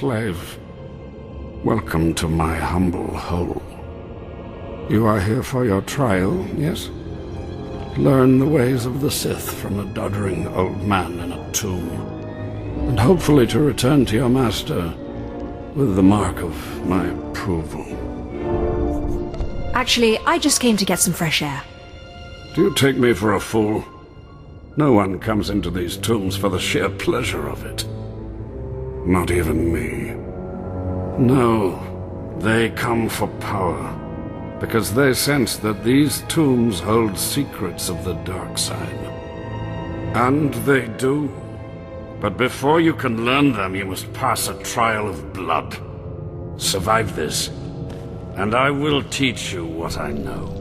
slave. Welcome to my humble hole. You are here for your trial, yes? Learn the ways of the Sith from a doddering old man in a tomb, and hopefully to return to your master with the mark of my approval. Actually, I just came to get some fresh air. Do you take me for a fool? No one comes into these tombs for the sheer pleasure of it. Not even me. No, they come for power, because they sense that these tombs hold secrets of the dark side. And they do. But before you can learn them, you must pass a trial of blood. Survive this, and I will teach you what I know.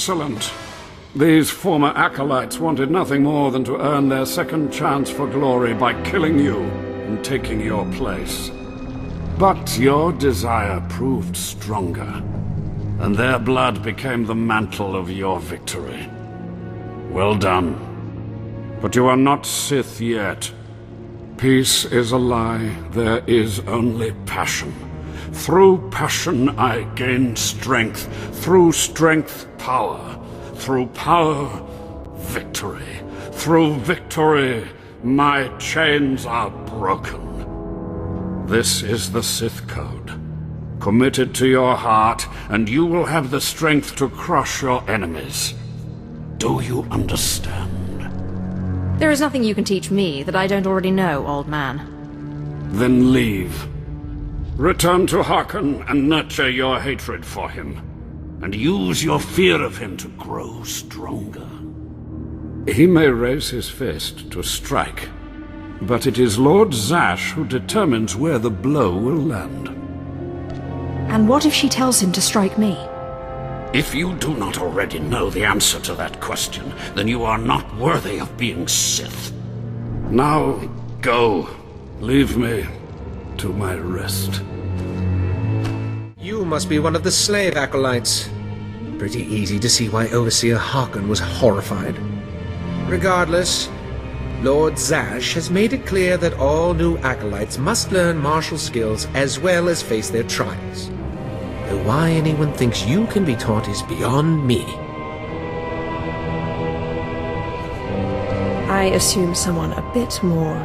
Excellent. These former acolytes wanted nothing more than to earn their second chance for glory by killing you and taking your place. But your desire proved stronger, and their blood became the mantle of your victory. Well done. But you are not Sith yet. Peace is a lie. There is only passion. Through passion I gain strength. Through strength, power. Through power, victory. Through victory, my chains are broken. This is the Sith Code. Commit it to your heart, and you will have the strength to crush your enemies. Do you understand? There is nothing you can teach me that I don't already know, old man. Then leave. Return to Harkon and nurture your hatred for him, and use your fear of him to grow stronger. He may raise his fist to strike, but it is Lord Zash who determines where the blow will land. And what if she tells him to strike me? If you do not already know the answer to that question, then you are not worthy of being Sith. Now, go. Leave me to my rest. You must be one of the slave acolytes. Pretty easy to see why Overseer Harkon was horrified. Regardless, Lord Zash has made it clear that all new acolytes must learn martial skills as well as face their trials. Though why anyone thinks you can be taught is beyond me. I assume someone a bit more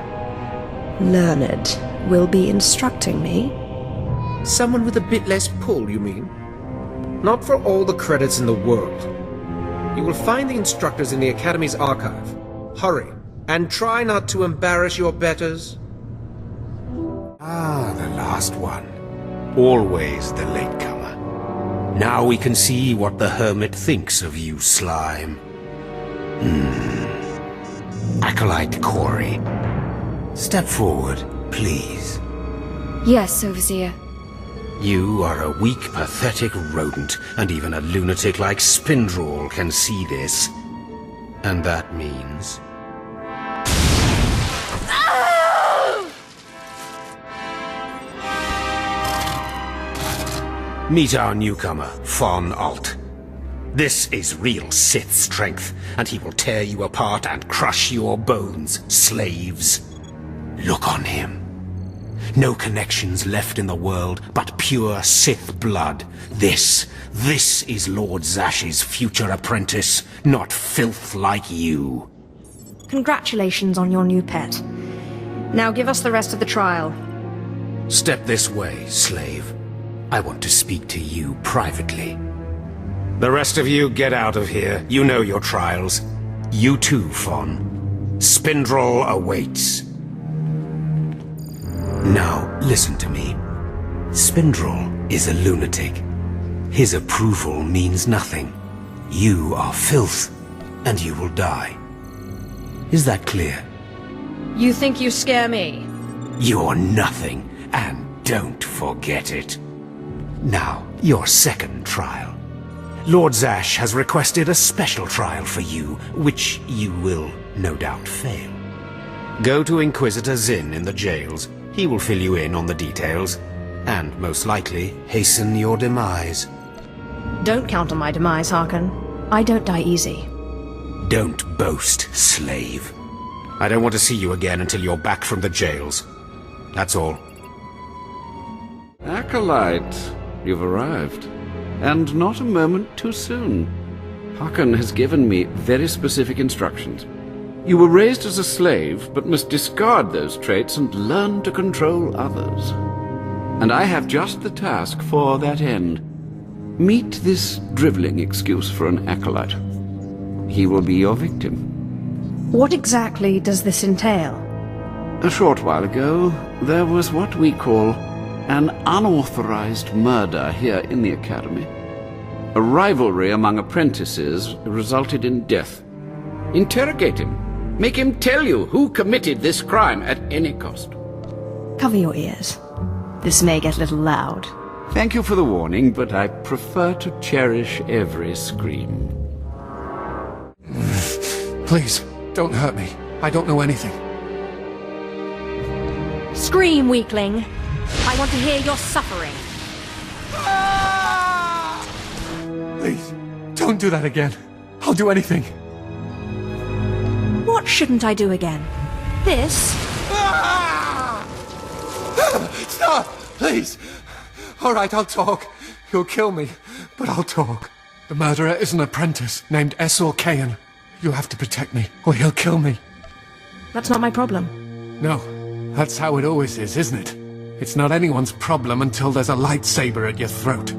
learned will be instructing me. Someone with a bit less pull, you mean? Not for all the credits in the world. You will find the instructors in the Academy's archive. Hurry, and try not to embarrass your betters. Ah, the last one. Always the latecomer. Now we can see what the Hermit thinks of you, Slime. Acolyte Corey. Step forward, please. Yes, Overseer. You are a weak, pathetic rodent, and even a lunatic like Spindrel can see this. And that means... Meet our newcomer, Von Alt. This is real Sith strength, and he will tear you apart and crush your bones, slaves. Look on him. No connections left in the world, but pure Sith blood. This is Lord Zash's future apprentice, not filth like you. Congratulations on your new pet. Now give us the rest of the trial. Step this way, slave. I want to speak to you privately. The rest of you get out of here. You know your trials. You too, Fawn. Spindrel awaits. Now, listen to me. Spindrel is a lunatic. His approval means nothing. You are filth, and you will die. Is that clear? You think you scare me? You're nothing, and don't forget it. Now, your second trial. Lord Zash has requested a special trial for you, which you will no doubt fail. Go to Inquisitor Zin in the jails. He will fill you in on the details, and most likely hasten your demise. Don't count on my demise, Harkon. I don't die easy. Don't boast, slave. I don't want to see you again until you're back from the jails. That's all. Acolyte, you've arrived. And not a moment too soon. Harkon has given me very specific instructions. You were raised as a slave, but must discard those traits and learn to control others. And I have just the task for that end. Meet this drivelling excuse for an acolyte. He will be your victim. What exactly does this entail? A short while ago, there was what we call an unauthorized murder here in the Academy. A rivalry among apprentices resulted in death. Interrogate him. Make him tell you who committed this crime at any cost. Cover your ears. This may get a little loud. Thank you for the warning, but I prefer to cherish every scream. Please, don't hurt me. I don't know anything. Scream, weakling. I want to hear your suffering. Please, don't do that again. I'll do anything. What shouldn't I do again? This? Stop! Please! Alright, I'll talk. You'll kill me, but I'll talk. The murderer is an apprentice named SWTOR. You have to protect me, or he'll kill me. That's not my problem. No, that's how it always is, isn't it? It's not anyone's problem until there's a lightsaber at your throat.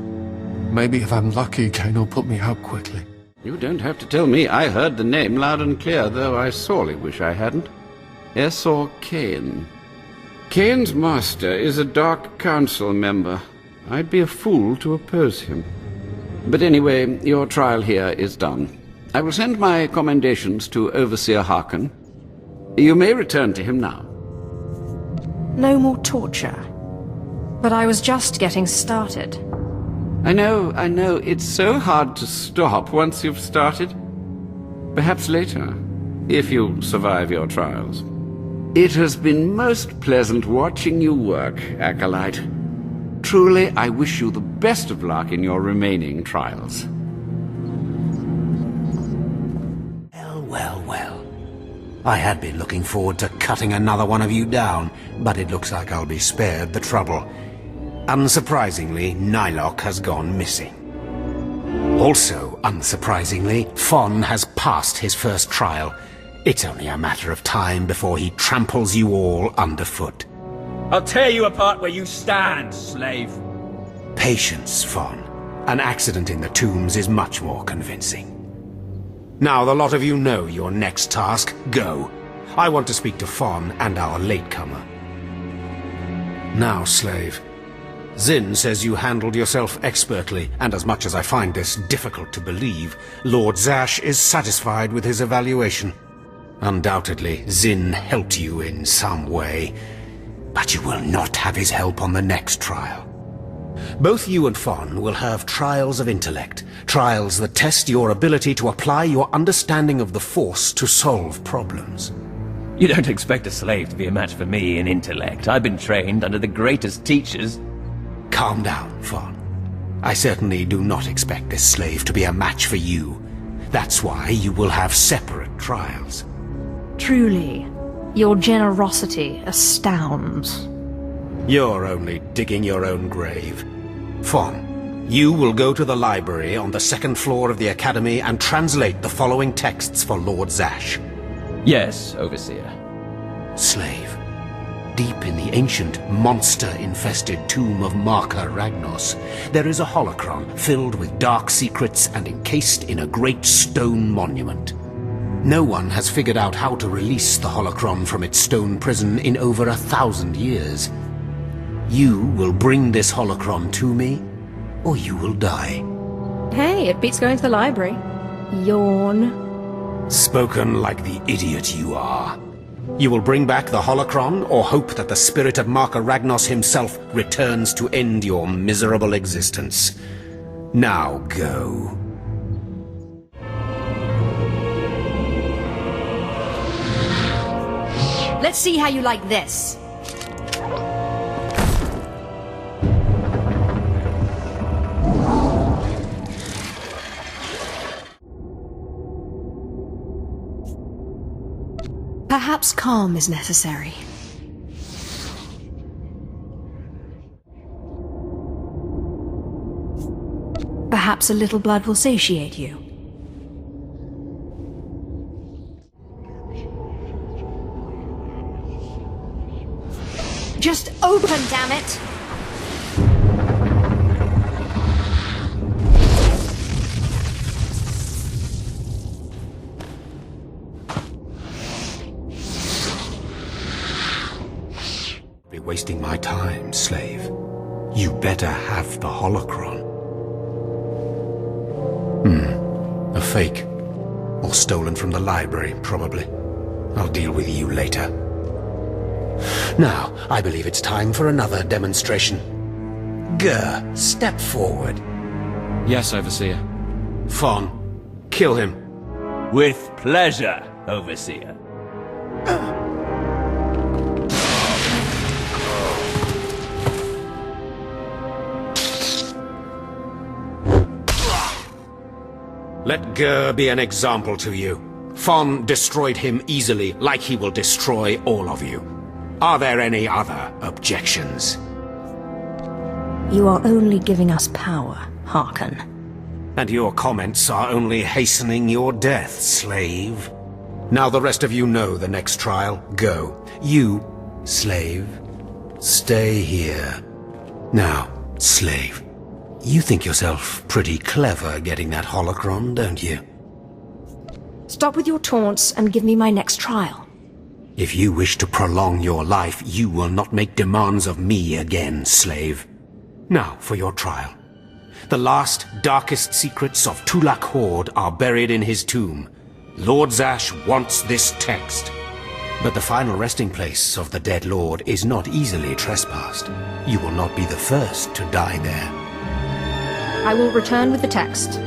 Maybe if I'm lucky, Kane will put me out quickly. You don't have to tell me. I heard the name loud and clear, though I sorely wish I hadn't. SWTOR. Kane's master is a Dark Council member. I'd be a fool to oppose him. But anyway, your trial here is done. I will send my commendations to Overseer Harkon. You may return to him now. No more torture. But I was just getting started. I know. It's so hard to stop once you've started. Perhaps later, if you survive your trials. It has been most pleasant watching you work, Acolyte. Truly, I wish you the best of luck in your remaining trials. Well. I had been looking forward to cutting another one of you down, but it looks like I'll be spared the trouble. Unsurprisingly, Nylock has gone missing. Also, unsurprisingly, Fon has passed his first trial. It's only a matter of time before he tramples you all underfoot. I'll tear you apart where you stand, slave. Patience, Fon. An accident in the tombs is much more convincing. Now the lot of you know your next task. Go. I want to speak to Fon and our latecomer. Now, slave. Zin says you handled yourself expertly, and as much as I find this difficult to believe, Lord Zash is satisfied with his evaluation. Undoubtedly, Zin helped you in some way, but you will not have his help on the next trial. Both you and Fon will have trials of intellect, trials that test your ability to apply your understanding of the Force to solve problems. You don't expect a slave to be a match for me in intellect. I've been trained under the greatest teachers. Calm down, Fon. I certainly do not expect this slave to be a match for you. That's why you will have separate trials. Truly, your generosity astounds. You're only digging your own grave. Fon, you will go to the library on the second floor of the Academy and translate the following texts for Lord Zash. Yes, Overseer. Slave, deep in the ancient, monster-infested tomb of Marka Ragnos, there is a holocron filled with dark secrets and encased in a great stone monument. No one has figured out how to release the holocron from its stone prison in over 1,000 years. You will bring this holocron to me, or you will die. Hey, it beats going to the library. Yawn. Spoken like the idiot you are. You will bring back the holocron, or hope that the spirit of Marka Ragnos himself returns to end your miserable existence. Now go. Let's see how you like this. Perhaps calm is necessary. Perhaps a little blood will satiate you. Just open, damn it! Be wasting my time, slave. You better have the holocron. A fake. Or stolen from the library, probably. I'll deal with you later. Now, I believe it's time for another demonstration. Gur, step forward. Yes, Overseer. Fon, kill him. With pleasure, Overseer. Let Gur be an example to you. Fon destroyed him easily, like he will destroy all of you. Are there any other objections? You are only giving us power, Harkon. And your comments are only hastening your death, slave. Now the rest of you know the next trial. Go. You, slave, stay here. Now, slave, you think yourself pretty clever getting that holocron, don't you? Stop with your taunts and give me my next trial. If you wish to prolong your life, you will not make demands of me again, slave. Now for your trial. The last, darkest secrets of Tulak Horde are buried in his tomb. Lord Zash wants this text. But the final resting place of the dead lord is not easily trespassed. You will not be the first to die there. I will return with the text.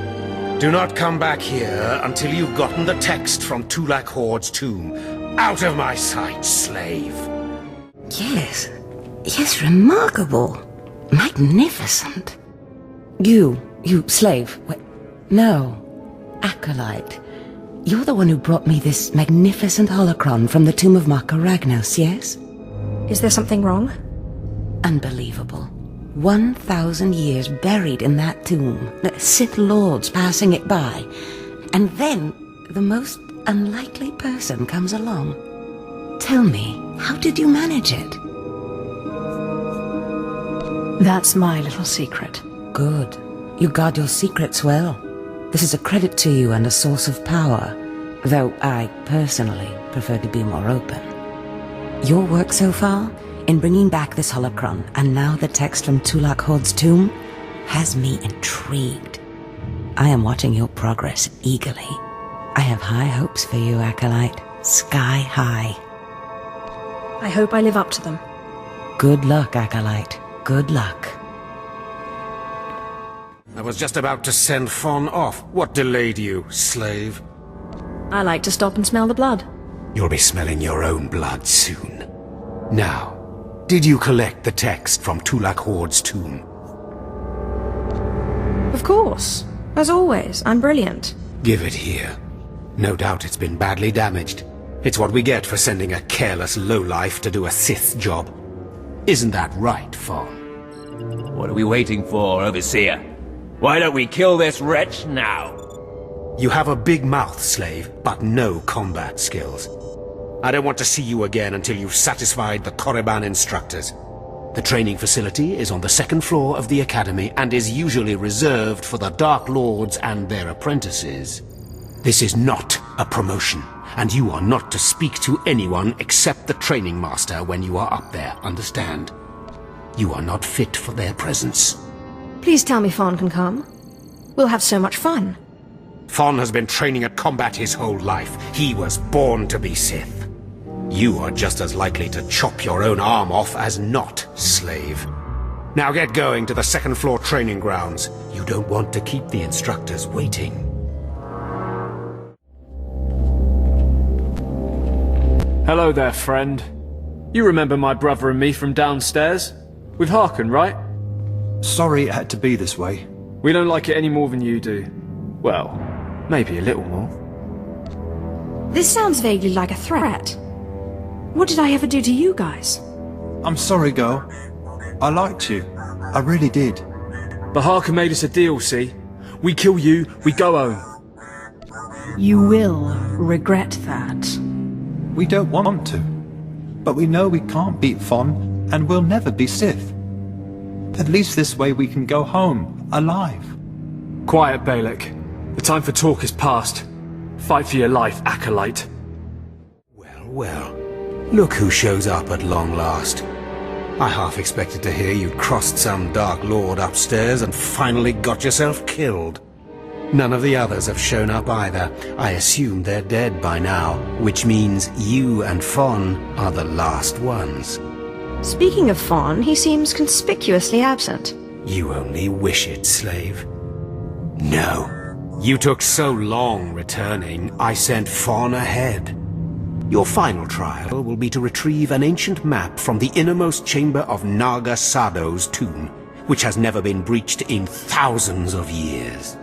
Do not come back here until you've gotten the text from Tulak Horde's tomb. Out of my sight, slave! Yes. Yes, remarkable. Magnificent. You slave. Wait, no. Acolyte. You're the one who brought me this magnificent holocron from the tomb of Marka Ragnos, yes? Is there something wrong? Unbelievable. 1,000 years buried in that tomb. The Sith Lords passing it by. And then the most unlikely person comes along. Tell me, how did you manage it? That's my little secret. Good. You guard your secrets well. This is a credit to you and a source of power, though I, personally, prefer to be more open. Your work so far, in bringing back this holocron, and now the text from Tulak Horde's tomb, has me intrigued. I am watching your progress eagerly. I have high hopes for you, Acolyte. Sky high. I hope I live up to them. Good luck, Acolyte. Good luck. I was just about to send Fon off. What delayed you, slave? I like to stop and smell the blood. You'll be smelling your own blood soon. Now, did you collect the text from Tulak Horde's tomb? Of course. As always, I'm brilliant. Give it here. No doubt it's been badly damaged. It's what we get for sending a careless lowlife to do a Sith job. Isn't that right, Fon? What are we waiting for, Overseer? Why don't we kill this wretch now? You have a big mouth, slave, but no combat skills. I don't want to see you again until you've satisfied the Korriban instructors. The training facility is on the second floor of the academy and is usually reserved for the Dark Lords and their apprentices. This is not a promotion, and you are not to speak to anyone except the training master when you are up there, understand? You are not fit for their presence. Please tell me Fawn can come. We'll have so much fun. Fon has been training at combat his whole life. He was born to be Sith. You are just as likely to chop your own arm off as not, slave. Now get going to the second floor training grounds. You don't want to keep the instructors waiting. Hello there, friend. You remember my brother and me from downstairs? With Harkon, right? Sorry it had to be this way. We don't like it any more than you do. Well, maybe a little more. This sounds vaguely like a threat. What did I ever do to you guys? I'm sorry, girl. I liked you. I really did. But Harkon made us a deal, see? We kill you, we go home. You will regret that. We don't want to. But we know we can't beat Fon, and we'll never be Sith. At least this way we can go home, alive. Quiet, Balak. The time for talk is past. Fight for your life, Acolyte. Well, well. Look who shows up at long last. I half expected to hear you'd crossed some Dark Lord upstairs and finally got yourself killed. None of the others have shown up either. I assume they're dead by now, which means you and Fon are the last ones. Speaking of Fon, he seems conspicuously absent. You only wish it, slave. No. You took so long returning, I sent Fon ahead. Your final trial will be to retrieve an ancient map from the innermost chamber of Naga Sado's tomb, which has never been breached in thousands of years.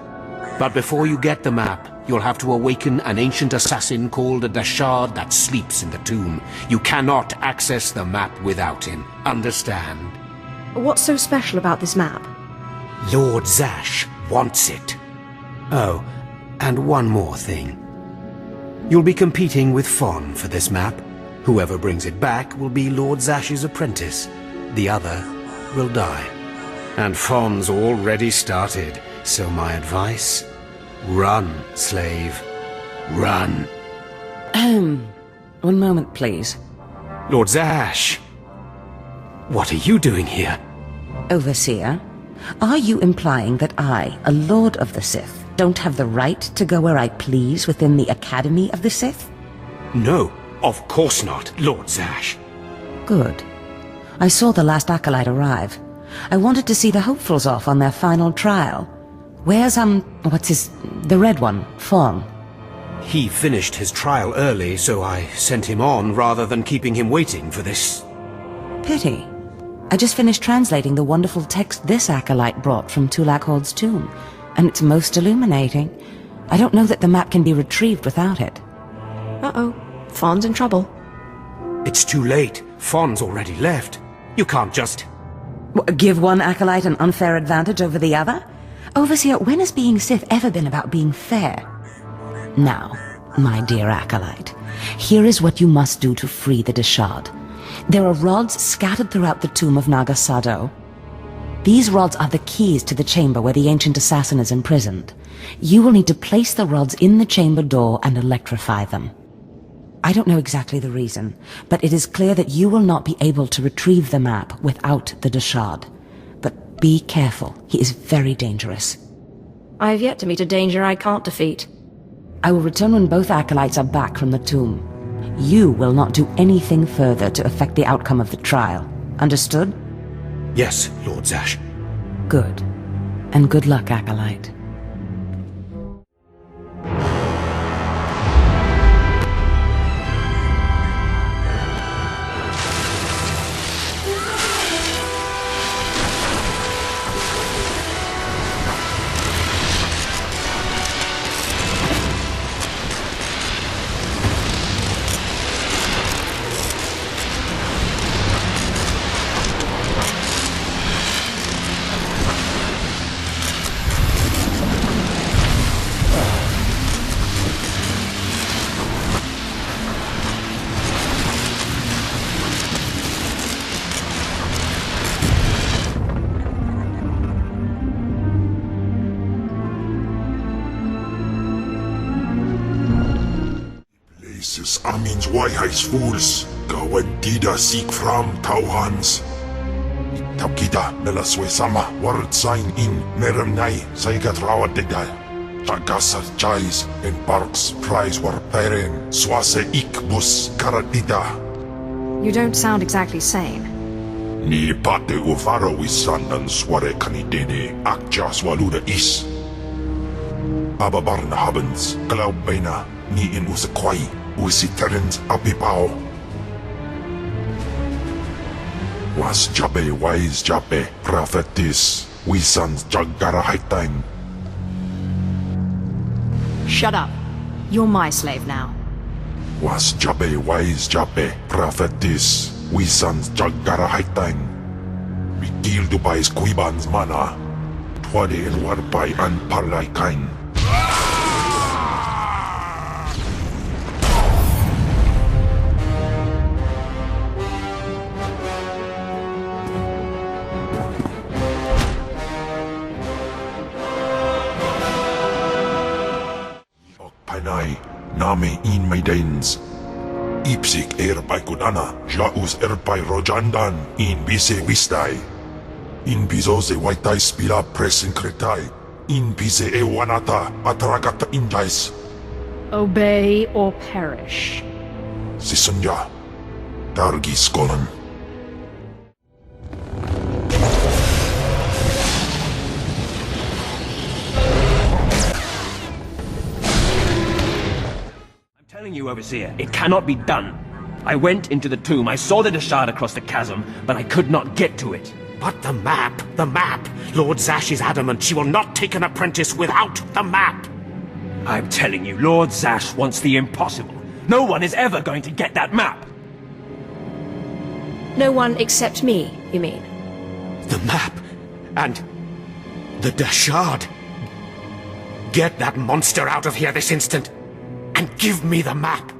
But before you get the map, you'll have to awaken an ancient assassin called a Dashard that sleeps in the tomb. You cannot access the map without him. Understand? What's so special about this map? Lord Zash wants it. Oh, and one more thing. You'll be competing with Fon for this map. Whoever brings it back will be Lord Zash's apprentice. The other will die. And Fon's already started, so my advice... run, slave. Run. One moment, please. Lord Zash! What are you doing here? Overseer, are you implying that I, a Lord of the Sith, don't have the right to go where I please within the Academy of the Sith? No, of course not, Lord Zash. Good. I saw the last Acolyte arrive. I wanted to see the hopefuls off on their final trial. Where's, the red one, Fon? He finished his trial early, so I sent him on rather than keeping him waiting for this. Pity. I just finished translating the wonderful text this Acolyte brought from Tulak Hord's tomb, and it's most illuminating. I don't know that the map can be retrieved without it. Uh-oh. Fon's in trouble. It's too late. Fon's already left. You can't just... Give one Acolyte an unfair advantage over the other? Overseer, when has being Sith ever been about being fair? Now, my dear Acolyte, here is what you must do to free the Dashard. There are rods scattered throughout the tomb of Naga Sado. These rods are the keys to the chamber where the ancient assassin is imprisoned. You will need to place the rods in the chamber door and electrify them. I don't know exactly the reason, but it is clear that you will not be able to retrieve the map without the Dashard. But be careful, he is very dangerous. I have yet to meet a danger I can't defeat. I will return when both Acolytes are back from the tomb. You will not do anything further to affect the outcome of the trial. Understood? Yes, Lord Zash. Good. And good luck, Acolyte. Amin's wayhais fools, gawan tida seek from Tauhans. Tapkita melaswe sama word sign in meram nai saigat rawat degdal. Jagasar Jais and Parks Prize war peren swase ikbus karatida. You don't sound exactly sane. Ni pate ufaro wisandan sware kanidede akja swaluda is. Ababarna habens, glaubbeina, ni in usakwai, usiterens abipao. Was jabe wise jabe, prophetis, wisans jagara haitain. Shut up. You're my slave now. Was jabe wise jabe, prophetis, wisans jagara haitain. Mikil dubais kuibans mana, twade el warpai an parlay kain. Name in maidens. Ipsik erpai kudana, jaus erpai rojandan, in bise wistai. In bizose waitai spila presincretai, in bise ewanata atragata indais. Obey or perish. Sisunya, dargi skolan. You, Overseer, it cannot be done. I went into the tomb, I saw the shard across the chasm, but I could not get to it. But the map! Lord Zash is adamant she will not take an apprentice without the map! I'm telling you, Lord Zash wants the impossible. No one is ever going to get that map! No one except me, you mean? The map! And the shard! Get that monster out of here this instant! And give me the map!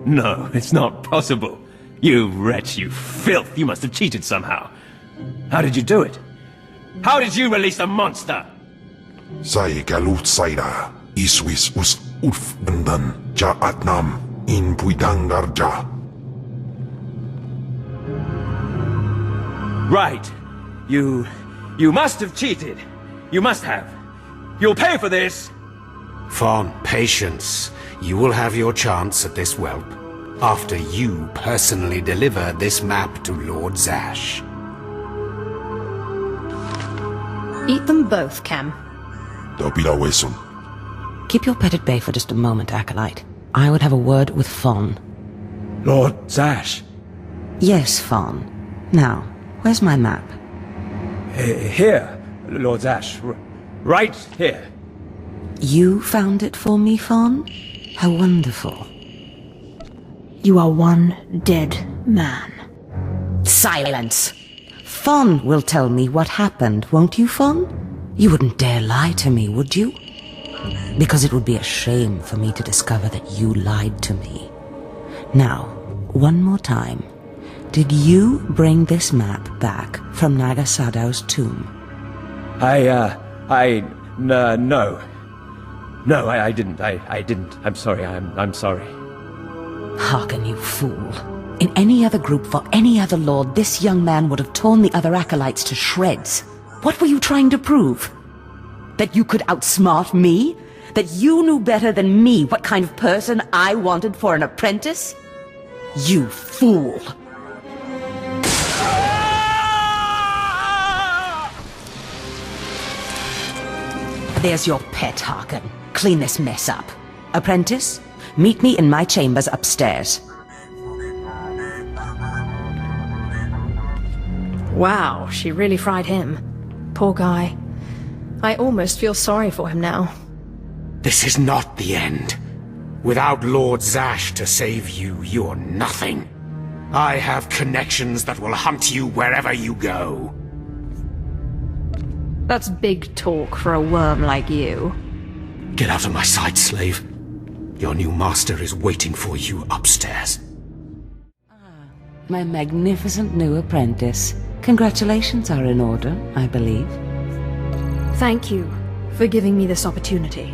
No, it's not possible. You wretch, you filth, you must have cheated somehow. How did you do it? How did you release the monster? Sai galut saira, iswis us ulf bendan, ja atnam, in puidangarja. Right. You must have cheated. You must have. You'll pay for this! Fawn, patience. You will have your chance at this whelp, after you personally deliver this map to Lord Zash. Eat them both, Cam. Keep your pet at bay for just a moment, Acolyte. I would have a word with Fawn. Lord Zash? Yes, Fawn. Now, where's my map? Here, Lord Zash. Right here. You found it for me, Fawn? How wonderful. You are one dead man. Silence! Fawn will tell me what happened, won't you, Fawn? You wouldn't dare lie to me, would you? Because it would be a shame for me to discover that you lied to me. Now, one more time. Did you bring this map back from Nagasadow's tomb? No. No, I didn't. I didn't. I'm sorry. I'm sorry. Hearken, you fool. In any other group for any other lord, this young man would have torn the other acolytes to shreds. What were you trying to prove? That you could outsmart me? That you knew better than me what kind of person I wanted for an apprentice? You fool! There's your pet, Harkin. Clean this mess up. Apprentice, meet me in my chambers upstairs. Wow, she really fried him. Poor guy. I almost feel sorry for him now. This is not the end. Without Lord Zash to save you, you're nothing. I have connections that will hunt you wherever you go. That's big talk for a worm like you. Get out of my sight, slave. Your new master is waiting for you upstairs. My magnificent new apprentice. Congratulations are in order, I believe. Thank you for giving me this opportunity.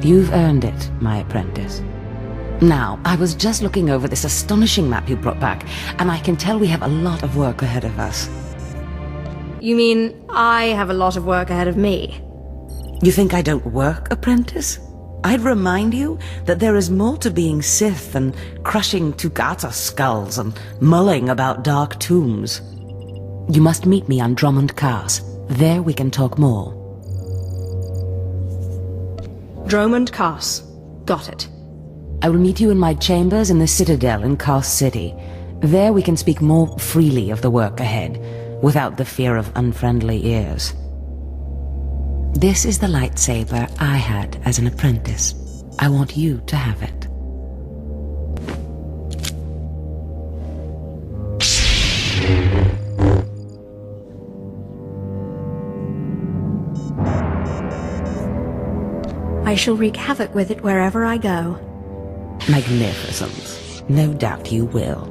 You've earned it, my apprentice. Now, I was just looking over this astonishing map you brought back, and I can tell we have a lot of work ahead of us. You mean I have a lot of work ahead of me? You think I don't work, apprentice? I'd remind you that there is more to being Sith than crushing Tukata skulls and mulling about dark tombs. You must meet me on Drummond Cars. There we can talk more. Drummond Cars. Got it. I will meet you in my chambers in the Citadel in Kars City. There we can speak more freely of the work ahead, without the fear of unfriendly ears. This is the lightsaber I had as an apprentice. I want you to have it. I shall wreak havoc with it wherever I go. Magnificent. No doubt you will.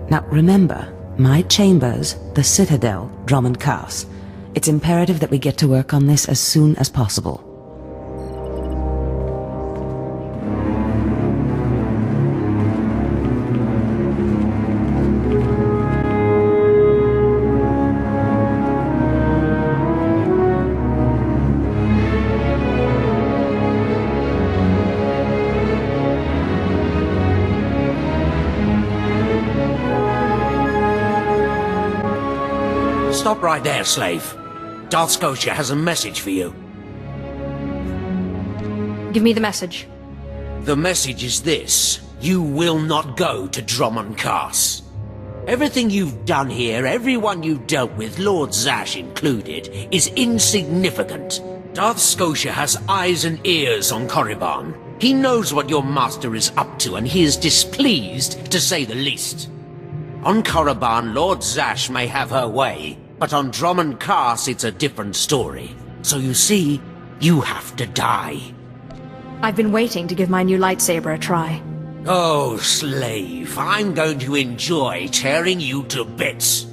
Now remember, my chambers, the Citadel, Drummond Cars. It's imperative that we get to work on this as soon as possible. Stop right there, slave. Darth Scotia has a message for you. Give me the message. The message is this. You will not go to Drummond Cars. Everything you've done here, everyone you've dealt with, Lord Zash included, is insignificant. Darth Scotia has eyes and ears on Korriban. He knows what your master is up to, and he is displeased, to say the least. On Korriban, Lord Zash may have her way, but on Drummond Cars it's a different story. So you see, you have to die. I've been waiting to give my new lightsaber a try. Oh, slave, I'm going to enjoy tearing you to bits.